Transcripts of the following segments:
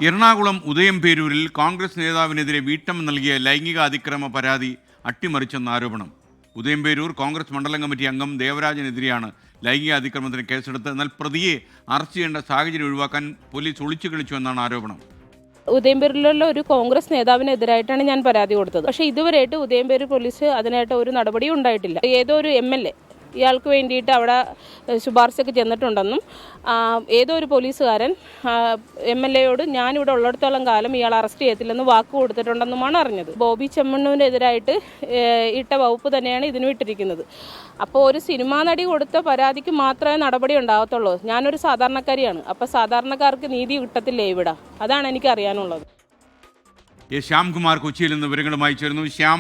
എറണാകുളം ഉദയംപേരൂരിൽ കോൺഗ്രസ് നേതാവിനെതിരെ വീട്ടം നൽകിയ ലൈംഗിക അതിക്രമ പരാതി അട്ടിമറിച്ചെന്ന ആരോപണം. ഉദയംപേരൂർ കോൺഗ്രസ് മണ്ഡലം കമ്മിറ്റി അംഗം ദേവരാജനെതിരെയാണ് ലൈംഗിക അതിക്രമത്തിന് കേസെടുത്ത്. എന്നാൽ പ്രതിയെ അറസ്റ്റ് ചെയ്യേണ്ട സാഹചര്യം ഒഴിവാക്കാൻ പോലീസ് ഒളിച്ചു കളിച്ചു എന്നാണ് ആരോപണം. ഉദയംപേരൂരിലുള്ള ഒരു കോൺഗ്രസ് നേതാവിനെതിരായിട്ടാണ് ഞാൻ പരാതി കൊടുത്തത്. പക്ഷേ ഇതുവരെയായിട്ട് ഉദയംപേരൂർ പോലീസ് അതിനായിട്ട് ഒരു നടപടിയും ഉണ്ടായിട്ടില്ല. ഏതോ ഒരു MLA ഇയാൾക്ക് വേണ്ടിയിട്ട് അവിടെ ശുപാർശയ്ക്ക് ചെന്നിട്ടുണ്ടെന്നും ഏതോ ഒരു പോലീസുകാരൻ MLAയോട് ഞാനിവിടെ ഉള്ളിടത്തോളം കാലം ഇയാൾ അറസ്റ്റ് ചെയ്യത്തില്ലെന്ന് വാക്ക് കൊടുത്തിട്ടുണ്ടെന്നുമാണ് അറിഞ്ഞത്. ബോബി ചെമ്മണ്ണൂരിനെതിരായിട്ട് ഇട്ട വകുപ്പ് തന്നെയാണ് ഇതിന് ഇട്ടിരിക്കുന്നത്. അപ്പോൾ ഒരു സിനിമാ നടി കൊടുത്ത പരാതിക്ക് മാത്രമേ നടപടി ഉണ്ടാകത്തുള്ളൂ. ഞാനൊരു സാധാരണക്കാരിയാണ്. അപ്പോൾ സാധാരണക്കാർക്ക് നീതി കിട്ടത്തില്ലേ ഇവിടെ? അതാണ് എനിക്ക് അറിയാനുള്ളത്. ശ്യാംകുമാർ കൊച്ചിയിൽ നിന്ന് വിവരങ്ങളുമായി ചേർന്നു. ശ്യാം,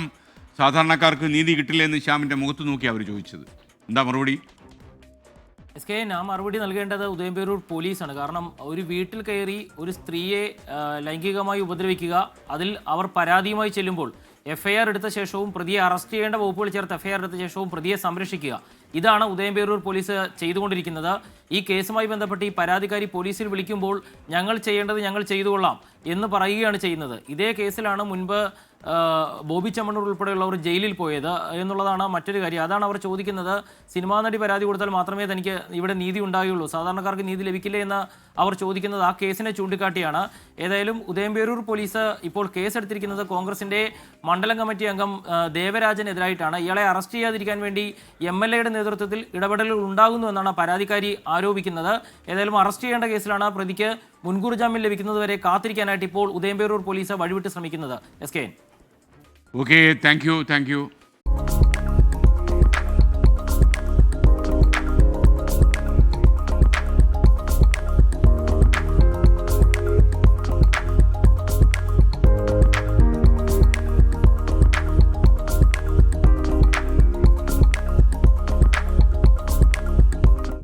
സാധാരണക്കാർക്ക് നീതി കിട്ടില്ല എന്ന് ശ്യാമിൻ്റെ മുഖത്ത് നോക്കി അവർ ചോദിച്ചത്, എന്താ മറുപടി? ഞാൻ മറുപടി നൽകേണ്ടത് ഉദയംപേരൂർ പോലീസാണ്. കാരണം ഒരു വീട്ടിൽ കയറി ഒരു സ്ത്രീയെ ലൈംഗികമായി ഉപദ്രവിക്കുക, അതിൽ അവർ പരാതിയുമായി ചെല്ലുമ്പോൾ FIR എടുത്ത ശേഷവും പ്രതിയെ അറസ്റ്റ് ചെയ്യേണ്ട വകുപ്പുകൾ ചേർത്ത് FIR എടുത്ത ശേഷവും പ്രതിയെ സംരക്ഷിക്കുക, ഇതാണ് ഉദയംപേരൂർ പോലീസ് ചെയ്തുകൊണ്ടിരിക്കുന്നത്. ഈ കേസുമായി ബന്ധപ്പെട്ട് ഈ പരാതിക്കാരി പോലീസിൽ വിളിക്കുമ്പോൾ ഞങ്ങൾ ചെയ്യേണ്ടത് ഞങ്ങൾ ചെയ്തുകൊള്ളാം എന്ന് പറയുകയാണ് ചെയ്യുന്നത്. ഇതേ കേസിലാണ് മുൻപ് ബോബി ചെമ്മണ്ണൂർ ഉൾപ്പെടെയുള്ളവർ ജയിലിൽ പോയത് എന്നുള്ളതാണ് മറ്റൊരു കാര്യം. അതാണ് അവർ ചോദിക്കുന്നത്. സിനിമാ നടി പരാതി കൊടുത്താൽ മാത്രമേ തനിക്ക് ഇവിടെ നീതി ഉണ്ടാകുകയുള്ളൂ, സാധാരണക്കാർക്ക് നീതി ലഭിക്കില്ല എന്ന് അവർ ചോദിക്കുന്നത് ആ കേസിനെ ചൂണ്ടിക്കാട്ടിയാണ്. ഏതായാലും ഉദയംപേരൂർ പോലീസ് ഇപ്പോൾ കേസെടുത്തിരിക്കുന്നത് കോൺഗ്രസിൻ്റെ മണ്ഡലം കമ്മിറ്റി അംഗം ദേവരാജനെതിരായിട്ടാണ്. ഇയാളെ അറസ്റ്റ് ചെയ്യാതിരിക്കാൻ വേണ്ടി MLAയുടെ നേതൃത്വത്തിൽ ഇടപെടലുകൾ ഉണ്ടാകുന്നു എന്നാണ് പരാതിക്കാരി ആരോപിക്കുന്നത്. ഏതായാലും അറസ്റ്റ് ചെയ്യേണ്ട കേസിലാണ് പ്രതിക്ക് മുൻകൂർ ജാമ്യം ലഭിക്കുന്നതുവരെ കാത്തിരിക്കാനായിട്ട് ഇപ്പോൾ ഉദയംപേരൂർ പോലീസ് വഴിവിട്ട് ശ്രമിക്കുന്നത്. Okay, thank you.